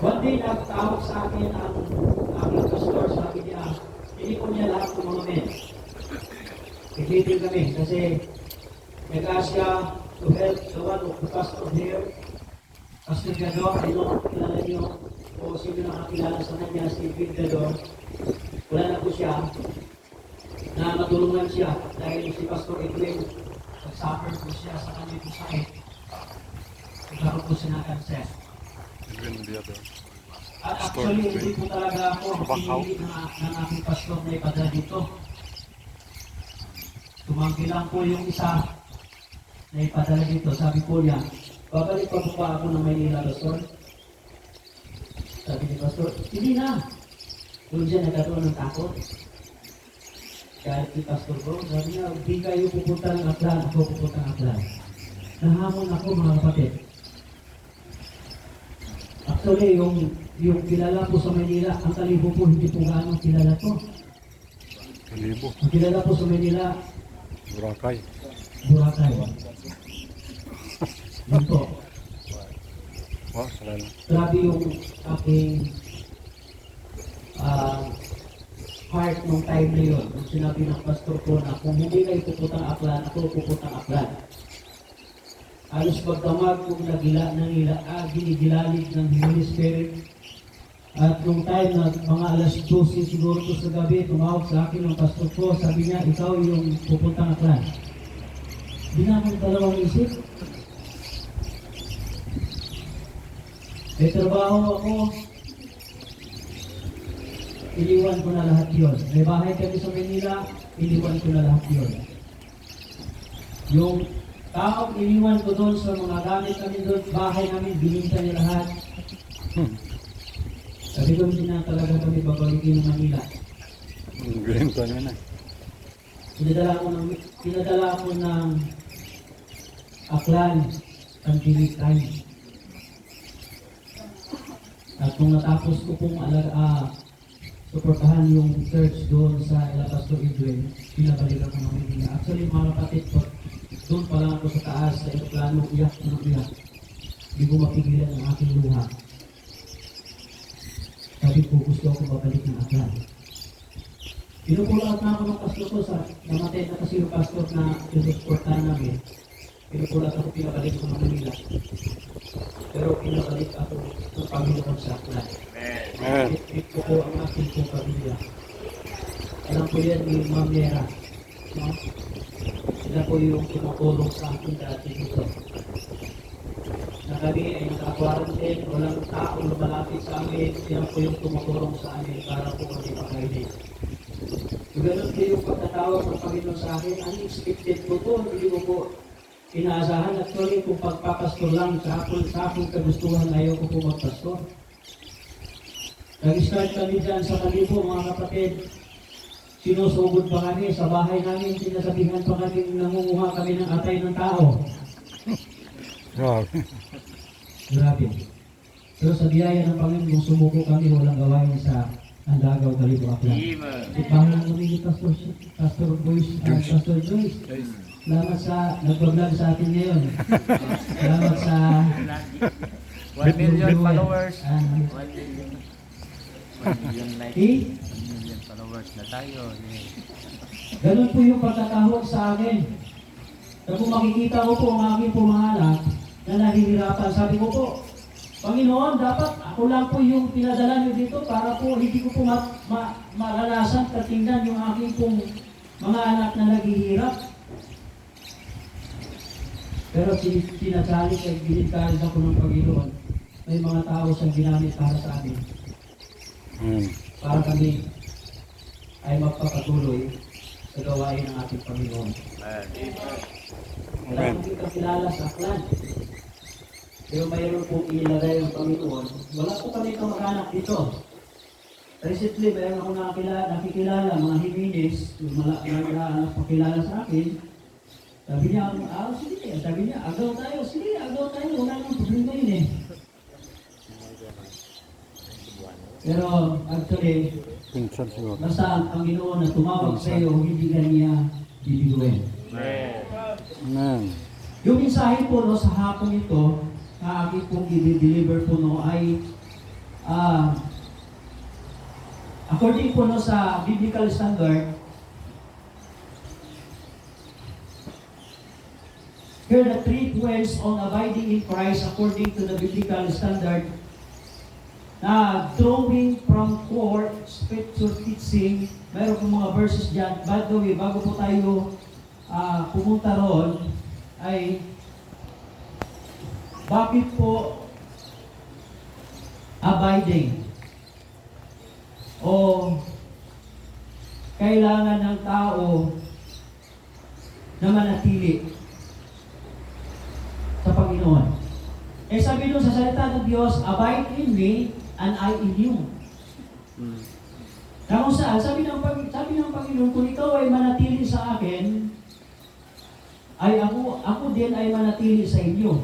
One day, nagtawag sa akin ang aking pastor, sabi niya, hindi ko niya lahat ng mga men. Nag-meeting kami kasi nag-ask siya to help the one of the pastor here. Pastor Gador, kilala niyo o sino nakakilala sa kanya, si Gador. Wala na po siya na matulungan siya dahil si Pastor Edwin nag-suffer po siya sa kanya po sakit. Nagkaroon po siya ng cancer. At actually, hindi po talaga ako pinili ng aking pastor na ipadala dito. Tumanggi lang po yung isa na ipadala dito. Sabi po niya, babalik pa po ba ako ng Maynila, Pastor? Sabi ni Pastor, hindi na. Doon siya nagkatuan ng takot. Kahit si Pastor ko, sabi niya, hindi kayo pupunta ng Aklan, ako pupunta ng Aklan. Nahamon ako mga kapatid. Actually, yung kilala po sa Manila, ang Kalibo po, hindi po gaano kilala to. Kalibo. Ang kilala po sa Manila, Boracay. Boracay. Yun po. Wow, salamat. Grabe yung aking heart nung time na yun. Nung sinabi ng pastor ko na kung hindi kayo pupuntang Aklan, ako pupuntang Aklan. Alos magdamag kung ginigilalig ng Holy Spirit. At nung time na mga alas 12 siguro po sa gabi, tumawag sa akin ng pastor ko, sabi niya, ikaw yung pupuntang Aklan. Hindi na akong dalawang isip. May trabaho ako, iniwan ko na lahat yun. May bahay kami sa Manila, iniwan ko na lahat yun. Yung taong iniwan ko doon sa mga gamit kami doon, bahay namin, bininta niya lahat. Sabi ko, hindi na talaga kami babalikin ng Manila. Ganito niya na. Pinadala ako ng Aklan, ang Pilipay. At kung natapos ko pong suportahan yung church doon sa Pastor Edwin, pinabalik ako ng Manila. Actually, mga kapatid, doon pa lang ako sa taas, sa aeroplano, iyak ng iyak. Hindi ko mapigilan ang aking luha. Sabi ko, gusto ako babalik ng Aklan. Pinupulat na ako ng pastor ko sa namatay na kasi yung pastor na pinusuportahan namin. Pinupulat ako, pinabalik ko ng Manila. Pero pinabalik ako ng Panginoon sa Aklan. Ito po ang aking pong pamilya. Alam ko yan ni Ma'am Mera. No? Sila po yung tumutulong sa akin dati dito. Na kami ay naka-quarantine, walang tao lumalapit sa amin. Sila po yung tumutulong sa amin para po kami pakainin. Yung ganun din yung pagtatawag ng Panginoon sa akin, unexpected po to. Hindi ko po inaasahan. Actually, kung pagpapastor lang sa akong kagustuhan, ayaw ko po magpastor. Nag-start kami dyan sa Kalibo, mga kapatid. Sinusugod pa kami sa bahay namin. Sinasabihan pa kami nangunguha kami ng atay ng tao. Grabe. Grabe. Pero sa biyaya ng Panginoon, sumuko kami, walang gawain sa Andagaw, Kalibo, Aklan. Ipahalang kami ni Pastor Joyce. Pastor Joyce. Salamat sa nag-vlog sa atin ngayon. Salamat sa 1 million followers. 1 million likes. 1 million followers na tayo. Ganun po yung pagkatawag sa akin. Kaya kung makikita ko po ang aking pumahalak na nahihirapan, sabi ko po, Panginoon, dapat ako lang po yung pinadala niyo dito para po hindi ko po maranasan katingnan yung aking pong mga anak na naghihirap. Pero sinasali kay ginikalis ako ng Panginoon. May mga tao siyang ginamit para sa amin. Para kami ay magpapatuloy sa gawain ng ating Panginoon. Wala kong kakilala sa Aklan. Pero mayroon pong inilagay ang Panginoon. Wala po kami kamag-anak dito. Recently, mayroon akong nakikilala, mga Jimenez, yung pakilala sa akin. Sabi niya, sige. Sabi niya, agaw tayo. Sige, agaw tayo. Wala namang problema yun eh. Pero actually, basta ang Panginoon na tumawag sa iyo, hindi ka niya bibiguin. Amen. Yung mensahe po no, sa hapon ito, na aking pong i-deliver po no, ay according po no, sa biblical standard, here the three points on abiding in Christ according to the biblical standard, na drawing from core scripture teaching, mayroon po mga verses dyan. By the way, bago po tayo pumunta roon, ay bakit po abiding? O kailangan ng tao na manatili sa Panginoon? Eh sabi doon sa salita ng Diyos, abide in me and I in you. Na kung saan, sabi ng Panginoon, kung ikaw ay manatili sa akin, ay ako din ay manatili sa inyo.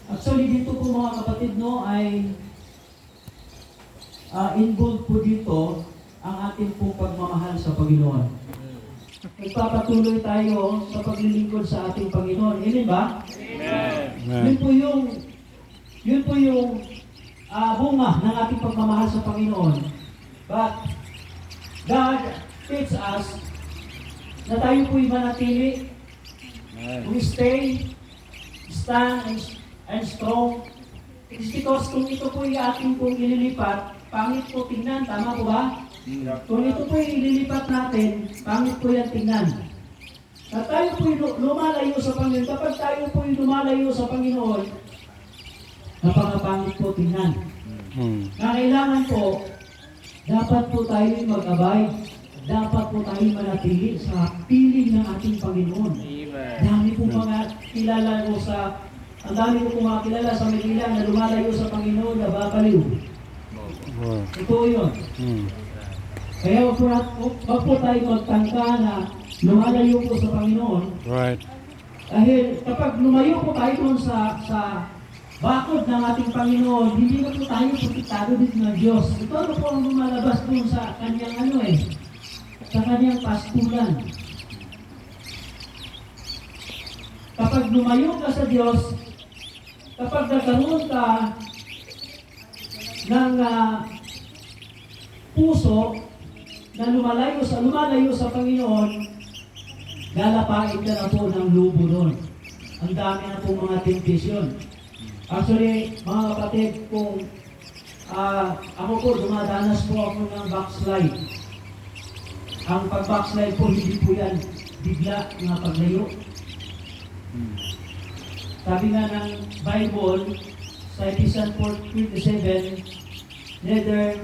Actually, dito po mga kapatid, no, ay involved po dito ang ating pong pagmamahal sa Panginoon. Magpapatuloy tayo sa paglilingkod sa ating Panginoon. Amen ba? Amen. Yun po yung bunga ng ating pagmamahal sa Panginoon. But God teaches us na tayo po'y manatili, we stay, stand, and strong. It's because kung ito po'y ating pong ililipat, pangit po tingnan, tama po ba? Kung ito po'y ililipat natin, pangit po yan tingnan. At tayo po'y lumalayo sa Panginoon. Kapag tayo po'y lumalayo sa Panginoon, napakapangit po tingnan. Na kailangan po, dapat po tayo mag-abide. Dapat po tayo manatili sa piling ng ating Panginoon. Dami po mga kilala ko ang dami po mga kilala sa Manila na lumalayo sa Panginoon na babaliw. Ito yun. Kaya wag po tayo magtangka na lumalayo po sa Panginoon. Right. Dahil kapag lumayo po tayo doon sa bakod ng ating Panginoon, hindi na po tayo protektado dito ng Diyos. Ito ano po ang lumalabas doon sa kanyang sa kanyang pastulan. Kapag lumayo ka sa Diyos, kapag nagkaroon ka ng puso na lumalayo sa Panginoon, lalapain ka na po ng lubo doon. Ang dami na po mga temptation. Actually, mga kapatid, kung ako po, dumadanas po ako ng backslide. Ang pag-backslide po, hindi po yan bigla na paglayo. Sabi nga ng Bible, sa Ephesians 4:27, neither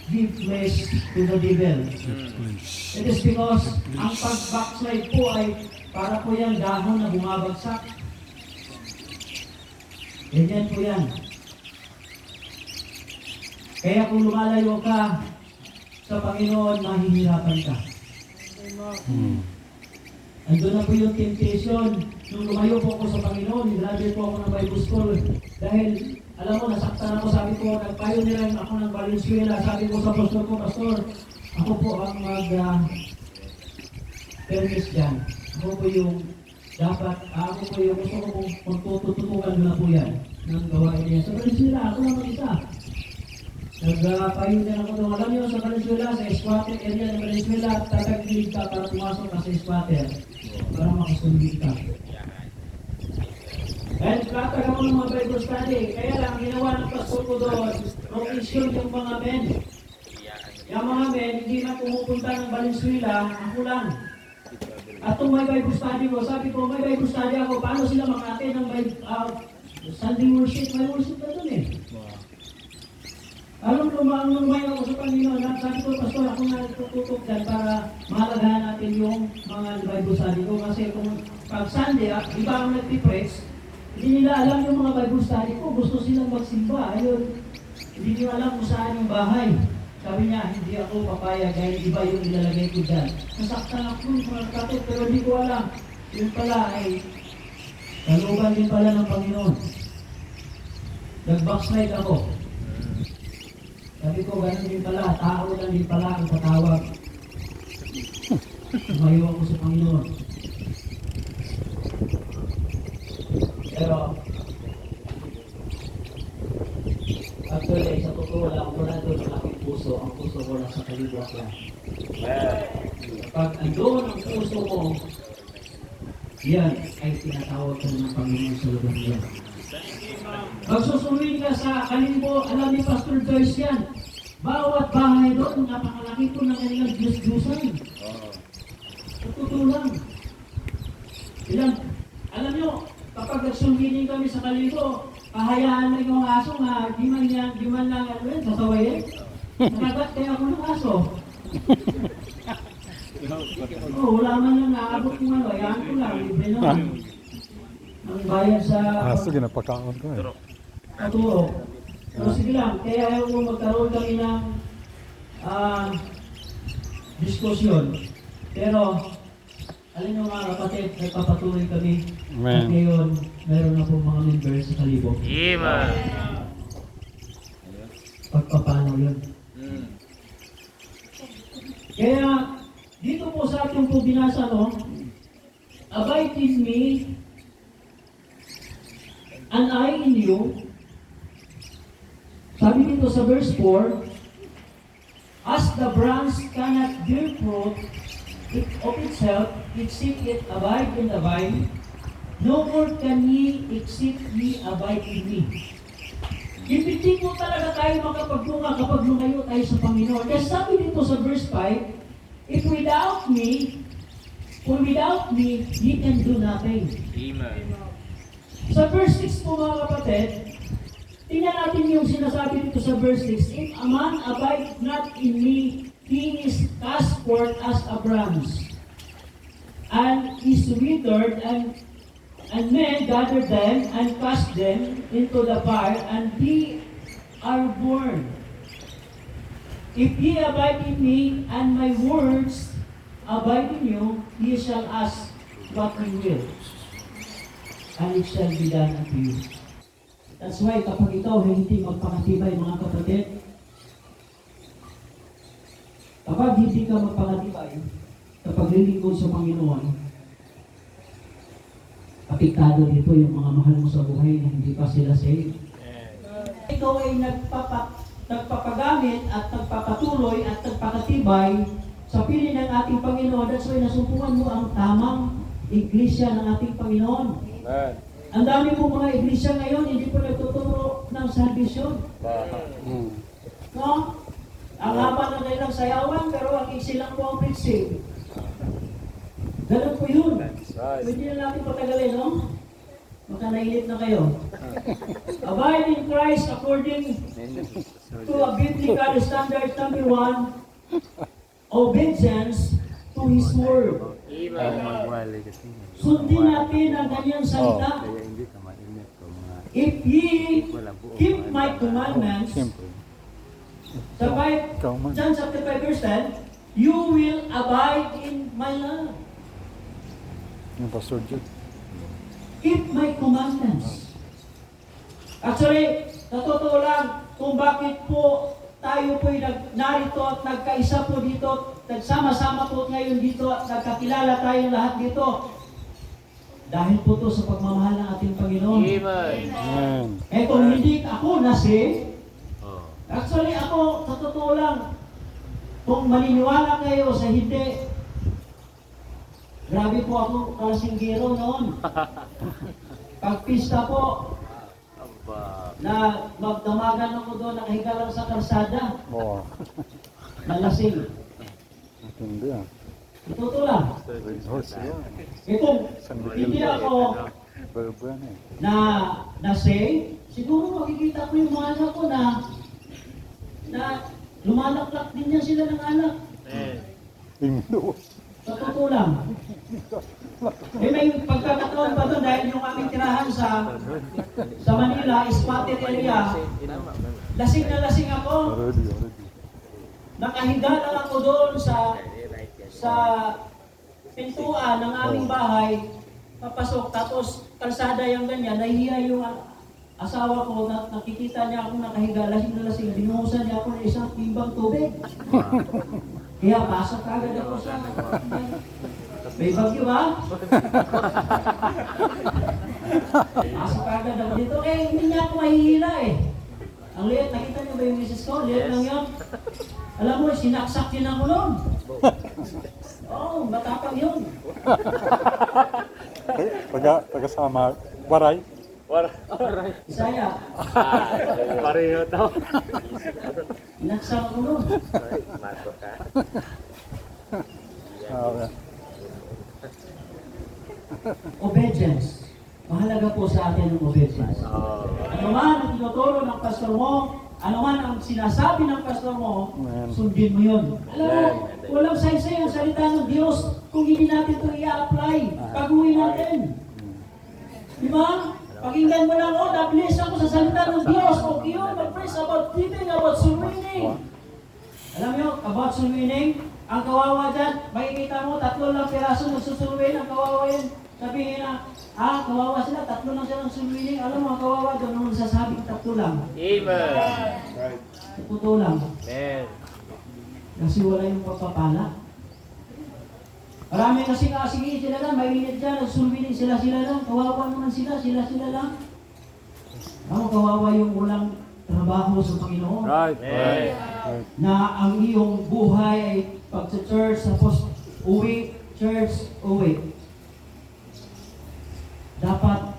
give place to the devil. It is because ang pag-backslide po ay para po yung dahon na bumabagsak. Ganyan po yan. Kaya kung lumalayo ka sa Panginoon, mahihirapan ka. Andun na po yung temptation. Nung lumayo po ako sa Panginoon, graduate po ako ng Bible School. Dahil, alam mo, nasaktan ako, sabi ko, nagpioneer ako ng Valenzuela. Sabi ko sa pastor ko, Pastor, ako po ang mag-permis dyan. Ako po yung gusto ko kung tututukan na po yan ng gawain niya. Sa Valenzuela, ako lang mag-isa. Nagpioneer ako doon. Alam niyo, sa Valenzuela, sa squatter area ng Valenzuela, tatagilid ka para pumasok ka sa squatter. Para makasulit ka. And katag ako ng mga Bible study. Kaya lang, ginawa ng pastor ko doon, rotation yung mga men. Yung mga men, hindi na pumupunta ng Valenzuela, ako lang. At kung may Bible study ko, sabi ko, may Bible study ako, paano sila makate ng Sunday worship? May worship na doon eh. Alam mo, lumayo ako sa Panginoon. Sabi ko, Pastor, ako na tututok dyan para mahalagahan natin yung mga Bible study ko. Kasi kung pag Sunday, iba ang nagpipreach, hindi nila alam yung mga Bible study ko. Gusto silang magsimba. Ayun, hindi nila alam kung saan yung bahay. Sabi niya, hindi ako papayag dahil iba yung ilalagay ko dyan. Nasaktan ako yung mga kapatid, pero hindi ko alam. Yun pala ay kalooban din pala ng Panginoon. Nag-backslide ako. Sabi ko, ganun din pala, tao lang din pala ang patawag. Tumayo ako sa Panginoon. Pero, at Actually, sa totoo lang, wala doon ang aking puso. Ang puso ko nasa kalibuak lang. Pag andun ang puso mo, yan ay tinatawag ka ng Panginoon sa lugar niya. Magsusuwin ka sa kalimbo, alam ni Pastor Joyce yan. Bawat bahay doon, napakalaki po ng kanilang Diyos-Diyosan. Totoo lang. Ilang, alam nyo, kapag nagsumiling kami sa kalimbo, pahayaan na yung aso nga, di man lang, ano yun, sasawayin. Nakagat kaya ako ng aso. Wala man lang naabot kung ano, ayaan ko lang, libre naman. Ang bayad sa... Aso, ginapakaon ko eh. Paturo. So sige lang, kaya ayaw ko magkaroon kami ng diskusyon. Pero, alin nyo mga kapatid, nagpapatuloy kami. Amen. At ngayon, meron na po mga members sa Kalibo. Amen. Pagpapano yun. Kaya, dito po sa ating po binasa, no? Abide in me, and I in you. Sabi dito sa verse 4, as the branch cannot bear fruit of itself, except it abide in the vine, no more can ye except ye abide in me. Hindi po talaga tayo makapagbunga kapag lumayo tayo sa Panginoon. Kasi sabi dito sa verse 5, if without me, ye can do nothing. Amen. Sa verse 6 po mga kapatid, tingnan natin yung sinasabi dito sa verse 6. If a man abide not in me, he is cast forth as a branch, and is withered, and men gather them and cast them into the fire, and they are burned. If ye abide in me, and my words abide in you, ye shall ask what ye will, and it shall be done unto you. That's why kapag ikaw ay hindi magpakatibay mga kapatid, kapag hindi ka magpakatibay, kapag lilingkod sa Panginoon, apektado dito yung mga mahal mo sa buhay na hindi pa sila saved. Ikaw ay nagpapagamit at nagpapatuloy at nagpakatibay sa piling ng ating Panginoon. That's why nasumpungan mo ang tamang iglesia ng ating Panginoon. Ang dami po mga iglesia ngayon, hindi po nagtuturo ng salvation. No? Ang haba na kailang sayawan, pero ang isilang po ang preaching. Ganun po yun. Pwede na natin patagalin, no? Baka nainip na kayo. Abide in Christ according to a biblical standard. Number 1, obedience to His Word. Sundin natin ang kanyang salita. If ye keep my commandments, sa John chapter 5 verse 10, you will abide in my love. Yung Pastor Jude. Keep my commandments. Actually, sa totoo lang, kung bakit po tayo po'y narito at nagkaisa po dito, nagsama-sama po ngayon dito at nagkakilala tayong lahat dito. Dahil po to sa pagmamahal ng ating Panginoon. Amen. Eh kung hindi ako nasi, actually ako, sa totoo lang, kung maniniwala kayo sa hindi, grabe po ako kasinggero noon. Pag pista po, na magdamagan ako doon, nakahiga lang sa kalsada, Oo. nalasing. Hindi ah. Totoo lang. Red horse yan. Kung hindi ako Barubuan eh. na-save, siguro makikita ko yung mga anak ko na lumalaklak din niya sila ng anak. Indo. Sa totoo lang. Eh may pagkakataon pa doon dahil yung aming tirahan sa Manila, spotted area, lasing na lasing ako. Already. Nakahiga lang ako doon sa pintuan ng aming bahay, papasok, tapos kalsada yung ganyan, nahihiya yung asawa ko, nakikita niya ako nakahiga, lasing na lasing, binuhusan niya ako ng isang timbang tubig. Kaya pasok agad ako sa... May bagyo ba? Pasok agad ako dito, hindi niya ako mahihila eh. Ang liit, nakita niyo ba yung misis ko? Liit lang yun. Alam mo, sinaksak yun ako noon. Oo, matapang yun. Taga-sama, waray. Isaya, Pareho daw. inaksak ako noon. Mato ka. Okay. Obedience. Mahalaga po sa atin ang obedience. Ano man ang tinuturo ng pastor mo, ano man ang sinasabi ng pastor mo, Amen. sundin mo yun. Alam mo, walang saysay ang salita ng Diyos kung hindi natin ito i-apply. Pag-uwi natin. Di ba? Pakinggan mo lang, oh, na-bless ako sa salita ng Diyos. Okay yun, mag-praise about giving, about soul winning. Alam nyo, about soul winning, ang kawawa dyan, makikita mo, 3 lang piraso nagsusulwin, ang kawawa yan. Sabihin na, kawawa sila, 3 lang sila ng soul winning. Alam mo, ang kawawa doon, nung nasasabing 3 lang. Amen. Totoo lang. Amen. Kasi wala yung pagpapala. Marami kasi sige sila lang, mainit dyan, nagsulwining sila lang, kawawa naman sila lang. Kawawa yung walang trabaho sa Panginoon. Right. Na ang iyong buhay ay pag-church, tapos uwi, church, uwi. Dapat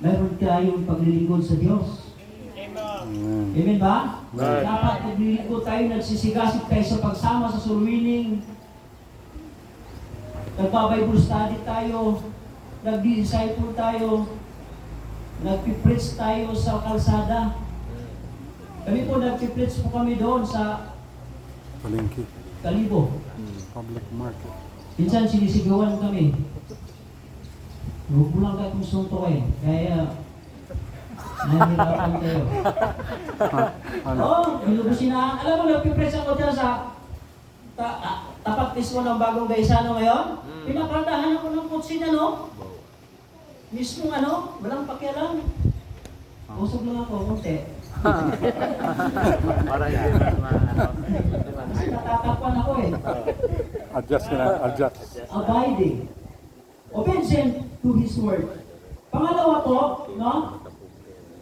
meron tayong paglilingkod sa Diyos. Amen. Amen ba? Right. Dapat naglilingkod tayo, nagsisigasig tayo sa pagsama sa soul winning. Nagpa-Bible study tayo, nag-disciple tayo, nagpipreach tayo sa kalsada. Kami po, nagpipreach po kami doon sa Palengke. Kalibo. Public market. Minsan sinisigawan kami. Huwag mo lang kayo kung suntukin. Kaya, nahihirapan kayo. Ano? Oo, binubusin na. Alam mo, nagpipreach ako dyan sa tapat mismo ng bagong gaisano ngayon. Pinapardahan ako ng kutsin, ano? Mismo, walang pakialam. Busog lang ako, konti. Para hindi Kasi natatakpan ako eh. Adjust ka na, adjust. Abiding. Obedient to His word. Pangalawa po, no?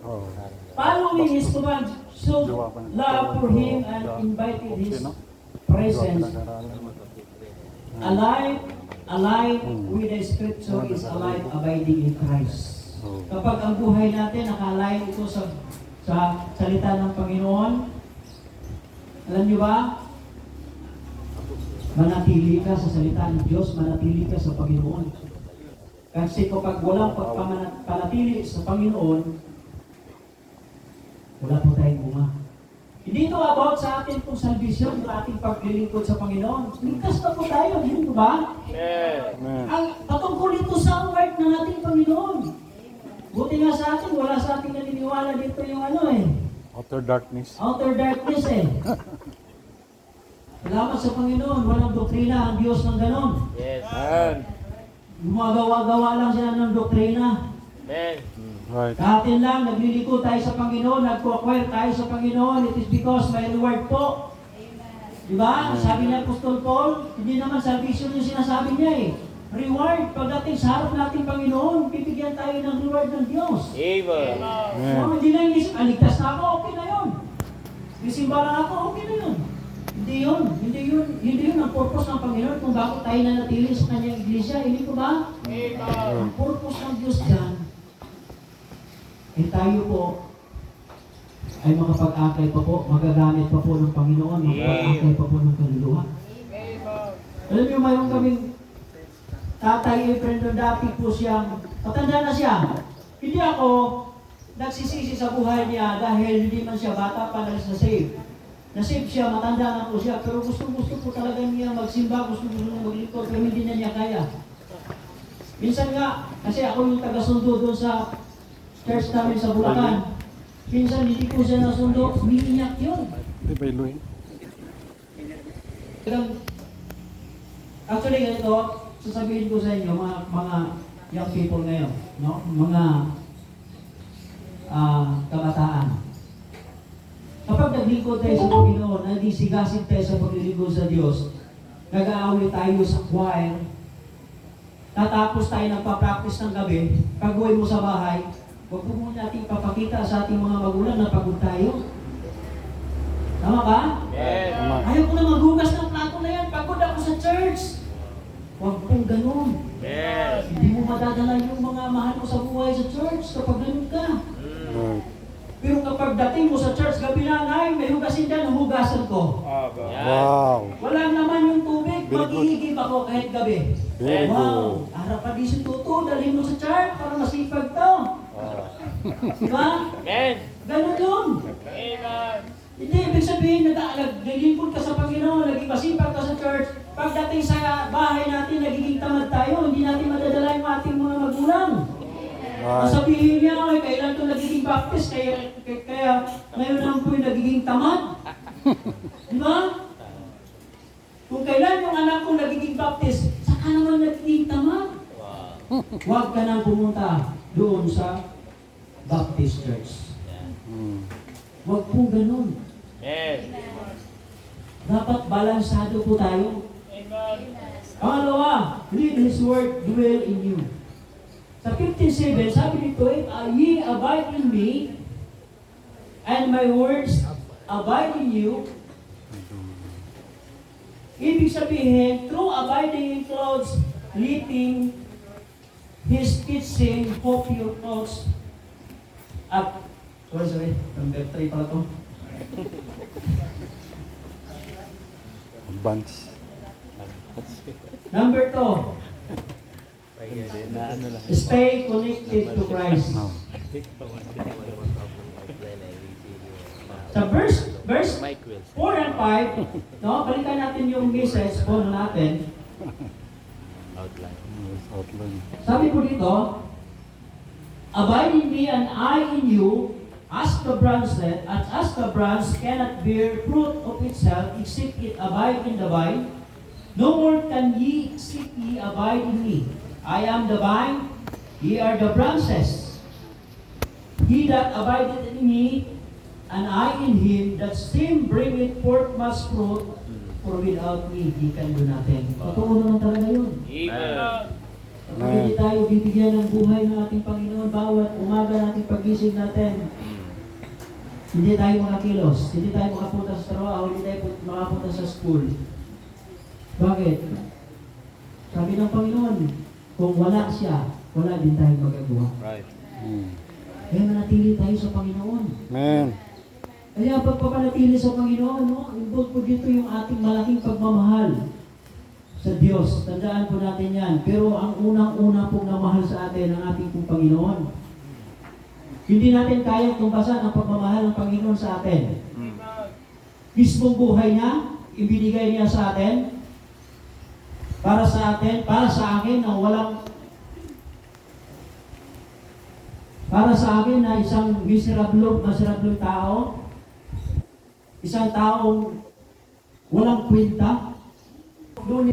Oh. Following His command, should love for Him and invited His presence. Alive with the Scripture is alive, abiding in Christ. Kapag ang buhay natin nakalain ito sa salita ng Panginoon, alam niyo ba? Manatili ka sa salita ng Diyos, manatili ka sa Panginoon. Kasi kapag walang pagpamanatili sa Panginoon, wala po tayong bunga. Hindi ito about sa atin pong salvation, sa ating paglilingkod sa Panginoon. Ligtas na po tayo, hindi ba? Amen. Ang patungkol ito sa word ng ating Panginoon. Buti nga sa atin, wala sa ating naniniwala dito yung Outer darkness. outer darkness eh. Salamat sa Panginoon, walang doktrina ang Diyos ng ganon. Yes. Gumagawa-gawa lang sila ng doktrina. Amen. Right. Sa atin lang, nagliliko tayo sa Panginoon, nagko-acquire tayo sa Panginoon. It is because may reward po. Diba? Sabi ni Apostol Paul, hindi naman salvation yung sinasabi niya eh. Reward, pagdating sa harap nating Panginoon, bibigyan tayo ng reward ng Diyos. Amen. So, hindi na yung ligtas na ako, okay na yun. Isimba lang ako, okay na yun. Hindi yun ang purpose ng Panginoon kung bakit tayo nanatili sa kanyang iglesia. Hindi ko ba? Ang purpose ng Diyos dyan, tayo po ay makapag-akay pa po, magagamit pa po ng Panginoon, makapag-akay pa po ng kaluluwa. Alam niyo, mayroon kaming tatay, friend dati po siyang, matanda na siya. Hindi ako nagsisisi sa buhay niya dahil hindi man siya bata pa na save. Na-save siya, matanda na po siya, pero gusto po talaga niya magsimba, gusto niya maglingkod, pero hindi na niya kaya. Minsan nga, kasi ako yung taga-sundo doon sa church namin sa Bulacan. Minsan hindi po siya nasundo, umiiyak yun. Hindi ba iluhin? Actually, ganito, sasabihin ko sa inyo, mga young people ngayon, no? Mga kabataan. Kapag naglingkod tayo sa Panginoon, nagisigasig tayo sa paglilingkod sa Diyos, nag-aaway tayo sa choir, tatapos tayo nagpa-practice ng gabi, pag-uwi mo sa bahay, huwag po muna natin ipapakita sa ating mga magulang na pagod tayo. Tama ba? Yes. Tama. Ayaw ko na maghugas ng plato na yan. Pagod ako sa church. Huwag pong ganun. Yes. Hindi mo madadala yung mga mahal mo sa buhay sa church kapag ganun ka. Right. Pero kapag dating mo sa church, gabi na, ay, may hugasin dyan, hugasan ko. Wow. Wala naman yung tubig, Very good. mag-iigib ako kahit gabi. Very Wow, good. harap pa di si Tuto, dalhin mo sa church para masipag to. Diba? Amen. Ganun yun. Amen. Hindi, ibig sabihin, naglilingkod ka sa Panginoon, naging masipag ka sa church. Pagdating sa bahay natin, nagiging tamad tayo, hindi natin madadala yung ating mga magulang. Ang Right. sabihin niya, ay, kailan ito nagiging baptist, kaya ngayon lang po yung nagiging tamad. Di ba? Kung kailan yung anak ko nagiging baptist, saka naman nagiging tamad. Huwag ka nang pumunta doon sa Baptist Church. Mm. Huwag po ganun. Yes. Dapat balansado po tayo. Pangalawa, let His Word dwell in you. Sa 15:7, sabi dito, ye abide in me, and my words abide in you. Ibig sabihin, through abiding includes letting His teaching hope your thoughts up. Sorry, number 3 pala to. Advance. Number 2, stay connected to Christ. No. Sa verse 4 and 5, no, balikan natin yung message po natin. Yes, outline. Sabi po dito, abide in me and I in you, as the branch cannot bear fruit of itself except it abide in the vine, no more can ye except ye abide in me. I am the vine, ye are the branches. He that abideth in me, and I in him, that same bringeth forth much fruit, for without me, he can do nothing. Totoo naman talaga yun. Amen. Kapag hindi tayo bibigyan ng buhay ng ating Panginoon, bawat umaga nating pagising natin, hindi tayo makakilos, hindi tayo makapunta sa trabaho, hindi tayo makapunta sa school. Bakit? Sabi ng Panginoon, kung wala siya, wala din tayo magagawa. Right. Mm. Kaya manatili tayo sa Panginoon. Amen. Kaya pagpapanatili sa Panginoon, no, involved po dito yung ating malaking pagmamahal sa Diyos. Tandaan po natin yan. Pero ang unang-una pong namahal sa atin ang ating pong Panginoon. Hindi natin kayang tumbasan ang pagmamahal ng Panginoon sa atin. Mismong buhay niya, ibinigay niya sa atin, para sa atin, para sa akin na walang, para sa akin na isang miserable tao, isang taong walang kwenta. Doon,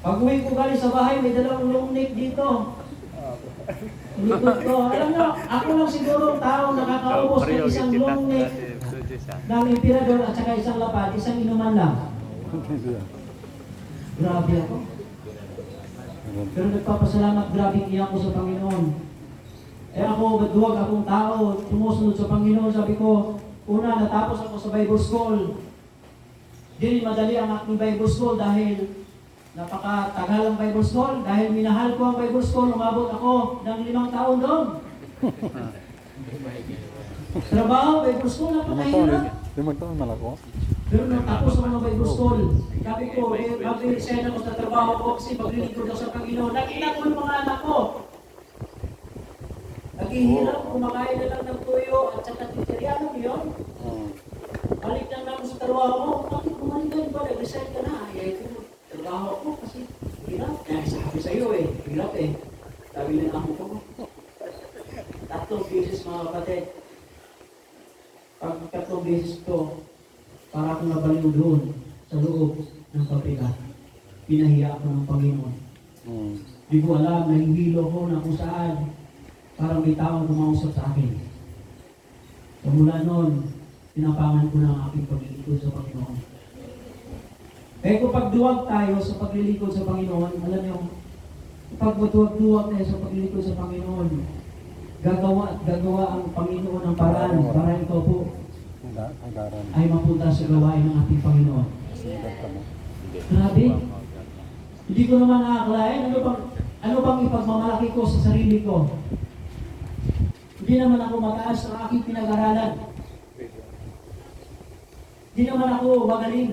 pag uwi ko galing sa bahay, may dalawang long neck dito. Likod ko. Alam nyo, ako lang siguro ang taong nakakaubos ng isang long neck ng emperador at saka isang lapad, isang inuman lang. Grabe ako. Pero nagpapasalamat, grabe iyak ko sa Panginoon. Eh ako, duwag akong tao, tumusunod sa Panginoon. Sabi ko, una, natapos ako sa Bible School. Di madali ang aking Bible School dahil napakatagal ang Bible School. Dahil minahal ko ang Bible School, umabot ako ng 5 taon doon. Trabaho, Bible School, napakahirap. 5 taon malako. Pero nung tapos ako ng Bible School, sabi ko, mag-resign ako sa trabaho ko kasi maglilingkod ako sa Panginoon. Nakita ko yung mga anak ko. Naghihirap, kumakain na lang ng tuyo at saka titirya. Ano yun? Balik lang ako sa trabaho ko. Bakit bumalik ka ba? Nag-resign ka na. Ay, ito, trabaho ko kasi hirap. Sabi sa'yo hirap Sabi ng amo ko. 3 beses mga kapatid. Pag 3 beses to, para akong nabaliw doon sa loob ng pabrika. Pinahiya ako ng Panginoon. Di ko alam, nahihilo ko na kung saan parang may taong kumausap sa akin. So mula noon, pinapangan ko na ang aking paglilingkod sa Panginoon. Kaya kung pagduwag tayo sa paglilingkod sa Panginoon, alam niyo, pag matuwag-duwag tayo sa paglilingkod sa Panginoon, gagawa ang Panginoon ng paraan para ikaw po Hagaran. ay mapunta sa gawain ng ating Panginoon. Sigat ka mo. Grabe. Hindi ko naman nakakalain. Ano bang ipagmamalaki ko sa sarili ko? Hindi naman ako mataas sa aking pinag-aralan. Hindi naman ako magaling.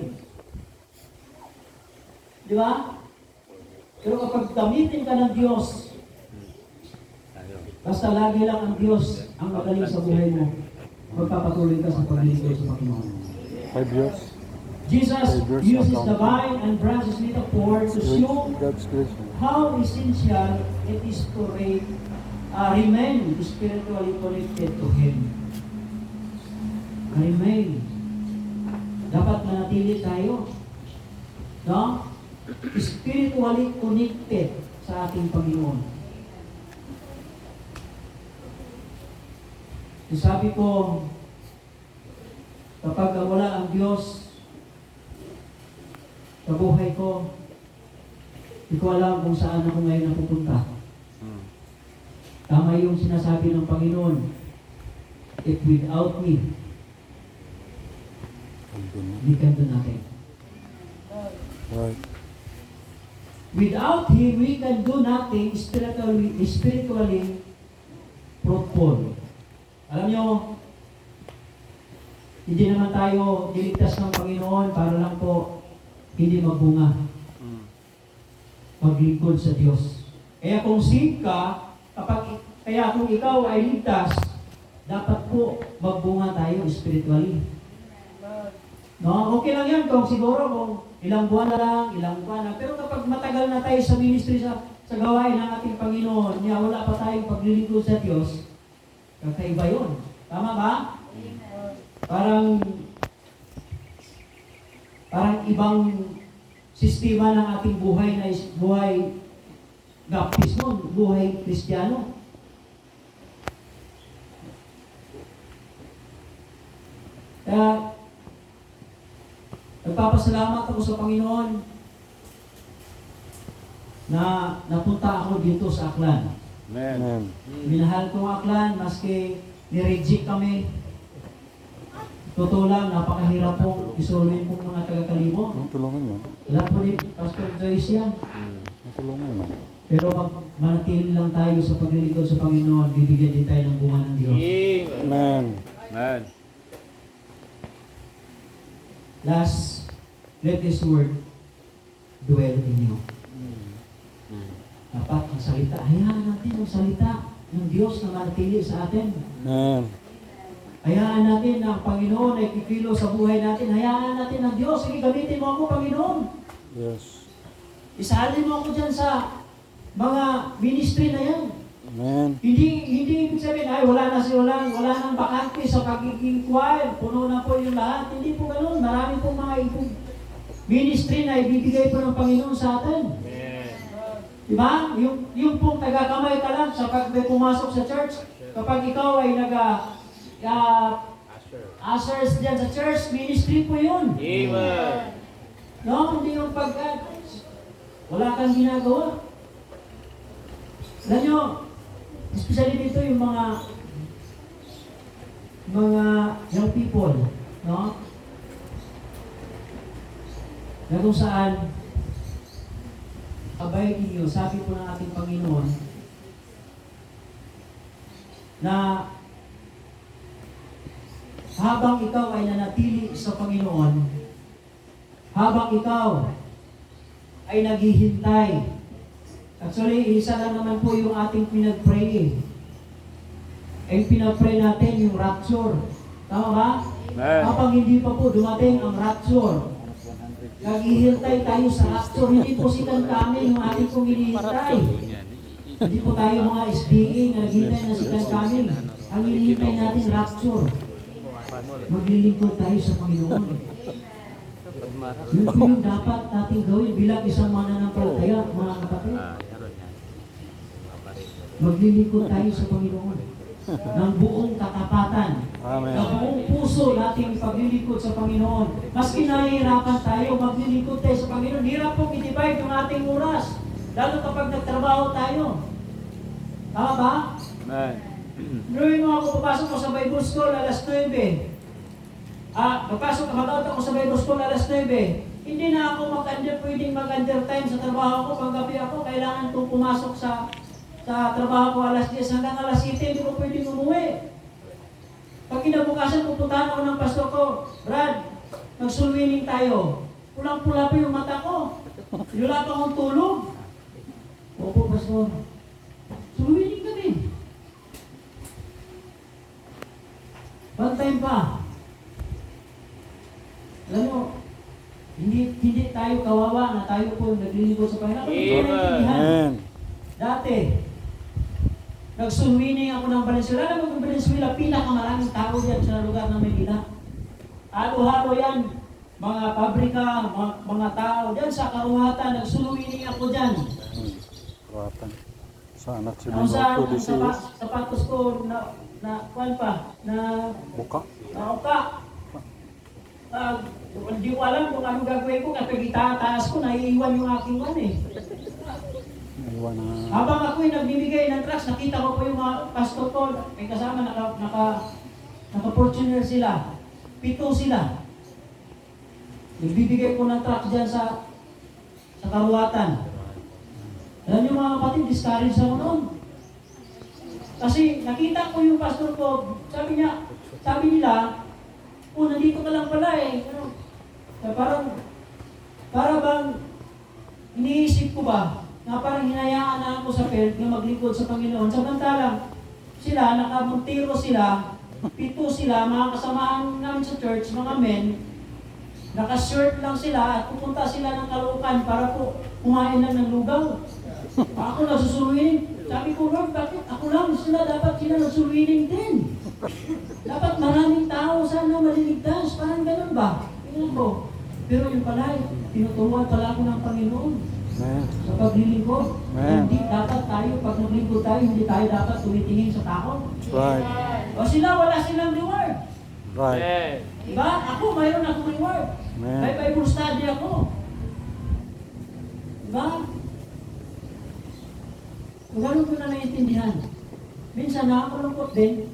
Di ba? Pero kapag gamitin ka ng Diyos, basta lagi lang ang Diyos ang magaling sa buhay mo, magpapatuloy ka sa paglilingkod sa Panginoon. 5 years. Jesus uses the vine and branches metaphor to show God's grace. how essential it is to remain spiritually connected to Him. Remain. Dapat manatili tayo. No? Spiritually connected sa ating Panginoon. Sabi ko, kapag wala ang Diyos sa buhay ko, hindi ko alam kung saan ako ngayon napupunta. Tama yung sinasabi ng Panginoon, if without me, we can do nothing. Right. Without Him, we can do nothing spiritually fruitful. Alam nyo, hindi naman tayo niligtas ng Panginoon para lang po hindi magbunga. Maglingkod sa Diyos. Kaya kung saved ka, kaya kung ikaw ay ligtas, dapat po magbunga tayo spiritually. No? Okay lang yan kung siguro kung ilang buwan na lang, ilang buwan na. Pero kapag matagal na tayo sa ministry sa gawain ng ating Panginoon, niya wala pa tayong paglilingkod sa Diyos, kakaiba yun. Tama ba? Parang ibang sistema ng ating buhay na buhay baptismo, buhay Kristiyano. Kaya nagpapasalamat ako sa Panginoon na napunta ako dito sa Aklan. Amen. Minahal ko ang Aklan, maski ni-reject kami. Totoo lang, napakahirap pong isuluin pong mga taga-Kalimo. Tulungan yun. Alam po ni Pastor Joyce yan. Tulungan yun. Pero manatili lang tayo sa paglilingkod sa Panginoon, bibigyan din tayo ng bunga ng Diyos. Amen. Amen. Last, let this word dwell in you. Dapat ang salita, hayaan natin ang salita ng Diyos na manatili sa atin. Amen. Hayaan natin na ang Panginoon ay kikilo sa buhay natin. Hayaan natin ang Diyos. Sige, gamitin mo ako, Panginoon. Yes. Isalin mo ako dyan sa mga ministry na yan. Amen. Hindi ibig sabihin, ay wala nang bakante sa pagiging choir. Puno na po yung lahat. Hindi po ganun. Marami pong mga ministry na ibibigay po ng Panginoon sa atin. Diba? Yung pong tagakamay ka lang sa pag may pumasok sa church, kapag ikaw ay ushers dyan sa church, ministry po yun. Amen. No? Hindi yung wala kang ginagawa. Alam nyo, especially dito yung mga young people, no? Na kung saan, abay ninyo, sabi po ng ating Panginoon, na habang ikaw ay nanatili sa Panginoon, habang ikaw ay naghihintay. Actually, isa lang naman po yung ating pinag-pray. Ang pinag-pray natin yung rapture. Tama ba? Kapag hindi pa po dumating ang rapture, naghihintay tayo sa rapture. Hindi po si kami yung ating pong hinihintay. Hindi po tayo mga SDA na naghihintay na si kami. Ang hinihintay natin rapture. Maglilingkod tayo sa Panginoon. Yun po yung dapat natin gawin bilang isang mananampalataya, mga kapatid. Maglilingkod tayo sa Panginoon ng buong katapatan. Amen. Ng buong puso nating paglilingkod sa Panginoon. Maski nahihirapan tayo, maglilingkod tayo sa Panginoon. Hirap pong i-divide yung ating oras. Lalo kapag nagtrabaho tayo. Tama ba? Amen. Gawin mo ako, papasok ko sa Bible School, alas 9. Magpasok, mag-out ako sa Bible School alas 9. Hindi na ako pwedeng mag-undertime sa trabaho ko. Pag gabi ako, kailangan kong pumasok sa trabaho ko alas 10 hanggang alas 7, hindi ko pwedeng umuwi. Pag kinabukasan, pupuntahan ako ng pastor ko, Brad, mag-sulwining tayo. Pulang-pula pa yung mata ko. Wala pa akong tulog. Opo, pastor. Sulwining kami. Bantay pa. Alam mo, hindi tayo kawawa na tayo po naglilingkod sa Panginoon. Amen. Dati, nagsulwining ako ng Valenzuela. Alam mo kung Valenzuela, pinakamaraming tao yan sa lugar ng Manila. Halo-halo yan. Mga pabrika, mga tao. Diyan sa Karuhatan, nagsulwining ako dyan. Kuwatan. Sa anak si Ang Minuto di siya. sapatos ko kuwan pa, Buka. nauka. Hindi ko alam kung ano gagawin ko kapag itataas ko, naiiwan yung aking one eh. Iwan na. Habang ako'y nagbibigay ng tracts, nakita ko po yung mga pastor ko, may kasama, naka-Fortuner sila. 7 sila. Nagbibigay ko ng tracts dyan sa Karuhatan. Alam niyo mga kapatid, discouraged ako noon. Kasi nakita ko yung pastor ko, sabi nila, nandito ka lang pala eh. Para bang iniisip ko ba na parang hinayaan na ako sa field na maglingkod sa Panginoon. Samantalang sila, nakamontiro sila, 7 sila, mga kasamahan namin sa church, mga men, naka-shirt lang sila at pupunta sila ng Caloocan para po kumain lang ng lugaw. Ako nasusulwining. Sabi ko, Lord, bakit ako lang? Dapat sila nasusulwining din. Dapat maraming tao sana maliligtas. Parang ganun ba? Tingnan ko. Pero yung pala, tinuturuan pala ako ng Panginoon Amen. sa paglilingkod. Amen. Hindi dapat tayo, pag naglingkod tayo, hindi tayo dapat tumitingin sa tao. Right. O sila, wala silang reward. Right. Amen. Diba? Ako, mayroon akong reward. Amen. May Bible study ako. Diba? Kung gano'n ko na naiintindihan. Minsan nakakalungkot din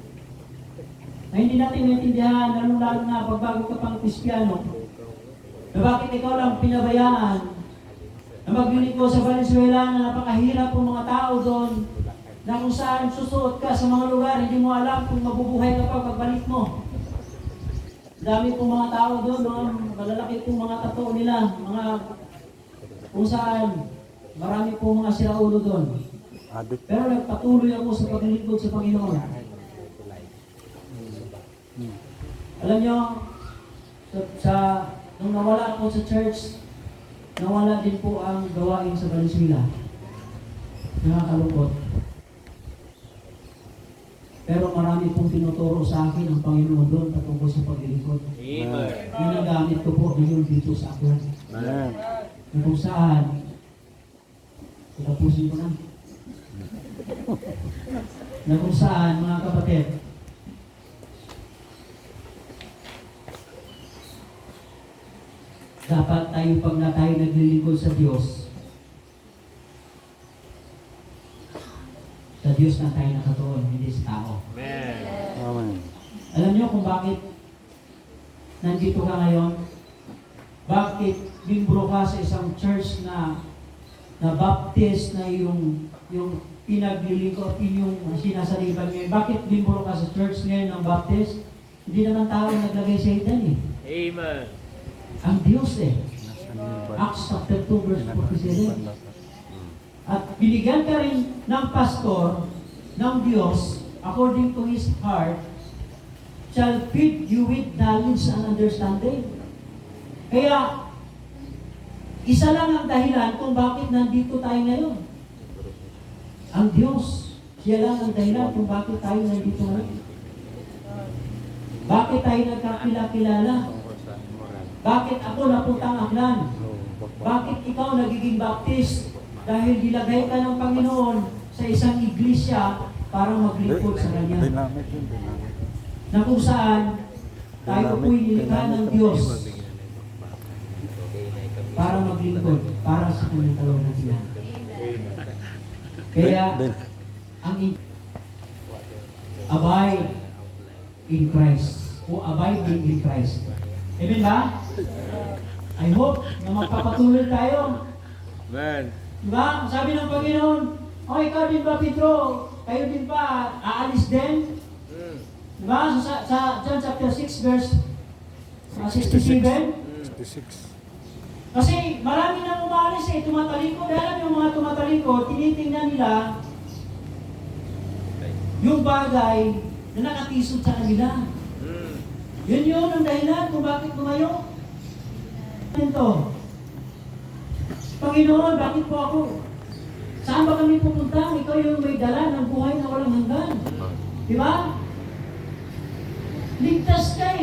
na hindi natin naiintindihan, lalo na pagbago ka pang Kristiyano, na bakit ikaw lang pinabayaan na maglilingkod sa Valenzuela na napakahirap ng mga tao doon, na kung saan susuot ka sa mga lugar, hindi mo alam kung mabubuhay ka pa pagbalik mo. Dami pong mga tao doon, mga malalaki pong mga tato nila, mga kung saan marami pong mga siraulo doon. Adik. Pero nagpatuloy ako sa paglilingkod sa Panginoon. Alam nyo, nung nawala ako sa church, nawala din po ang gawain sa Valenzuela. Nakakalungkot. Pero marami pong tinuturo sa akin ang Panginoon doon patungkol sa paglilingkod. Amen. Ginagamit ko po ngayon dito sa Aklan. Amen. Na kung saan, tapusin ko na. Na kung saan, mga kapatid, dapat tayo pag na tayo naglilingkod sa Diyos na tayo nakatuon, hindi sa tao. Amen. Amen. Alam niyo kung bakit nandito ka ngayon? Bakit bimbro ka sa isang church na baptist na yung pinaglilingkod, yung sinasaliban ngayon? Bakit bimbro ka sa church ngayon ng baptist? Hindi naman tao naglagay sa itan eh. Amen. Ang Diyos eh. Nasa Acts chapter 2 verse 47. Niban. At binigyan ka rin ng pastor ng Diyos according to His heart shall feed you with knowledge and understanding. Kaya, isa lang ang dahilan kung bakit nandito tayo ngayon. Ang Diyos. Siya lang ang dahilan kung bakit tayo nandito ngayon. Bakit tayo nagkakilala? Bakit ako napuntang Aklan? Bakit ikaw nagiging baptist? Dahil dilagay ka ng Panginoon sa isang iglesia para maglingkod sa Kanya. Dynamic yun, dynamic. Na kung saan tayo po'y nilikha ng Diyos para maglingkod, para sa Kanyang kalooban. Kaya, ang abide in Christ. o abiding in Christ. Amen ba? I hope na magpapatuloy tayo. Amen. Diba? Sabi ng Panginoon, o ikaw din ba, Pedro? Kayo din ba? Aalis din? Diba? Sa John chapter 6 verse 67. 66. Kasi marami nang umalis tumatalikod. Alam yung mga tumatalikod, tinitingnan nila yung bagay na nakatisod sa kanila. Yun ang dahilan kung bakit tumayo. Ito, Panginoon, bakit po ako? Saan ba kami pupunta? Ikaw yung may dala ng buhay na walang hanggan. Di ba? Ligtas ka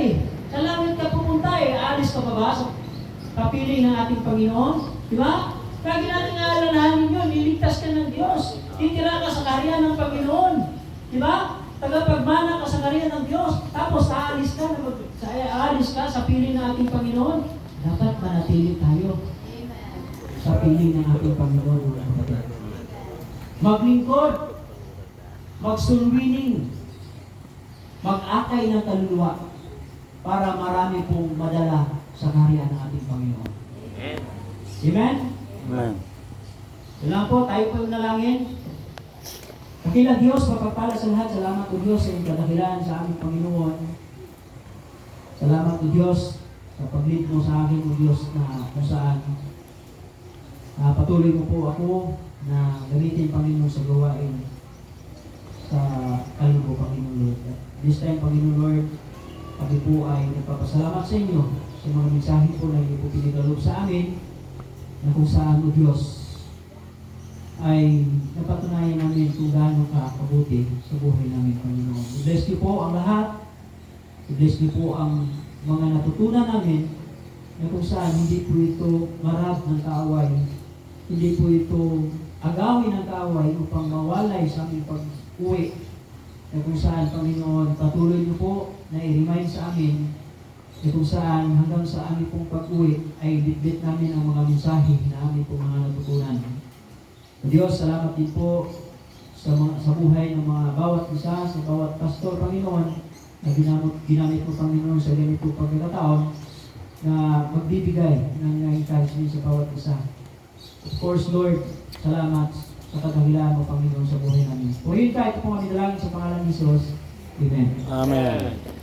Sa langit ka pupunta aalis ka pa ba sa kapiling ng ating Panginoon? Di ba? Lagi natin aalalahanin yun, liligtas ka ng Diyos. Titira ka sa karya ng Panginoon. Di ba? Tagapagmana ka sa karya ng Diyos. Tapos aalis ka sa piling ng ating Panginoon. Dapat manatili tayo sa piling ng ating Panginoon. Maglingkod, magsulwining, mag-akay ng kaluluwa para marami pong madala sa karya ng ating Panginoon. Amen. Amen? Amen. Yun lang po, tayo po yung nalangin. Kakilang Diyos, mapagpala sa lahat. Salamat o Diyos sa iyong kadahilan sa aming Panginoon. Salamat o Diyos sa pag-lead mo sa akin o Diyos na kung saan patuloy mo po ako na gamitin Panginoon sa gawain sa kaluluwa Panginoon Lord. This time Panginoon Lord, kami po ay nagpapasalamat sa inyo sa mga mensahe po na inyo po pinagalob sa amin na kung saan o Diyos ay napatunayan namin kung gaano ka kabuti sa buhay namin, Panginoon. I-bless niyo po ang lahat. I-bless niyo po ang mga natutunan namin na kung saan hindi po ito marab ng kaaway. Hindi po ito agawin ng kaaway upang mawalay sa aming pag-uwi. Na kung saan, Panginoon, patuloy niyo po na i-remind sa amin na kung saan hanggang sa aming pong pag-uwi ay bitbit namin ang mga mensahe na aming pong mga natutunan. Diyos, salamat din po sa buhay ng mga bawat isa, sa bawat pastor, Panginoon, na ginamit mo, Panginoon, sa ganito pagkakataon na magbibigay ng encouragement sa bawat isa. Of course, Lord, salamat sa kadahilan mo, Panginoon, sa buhay namin. Purihin ka, ito po kami dalangin sa pangalan ni Jesus. Amen. Amen.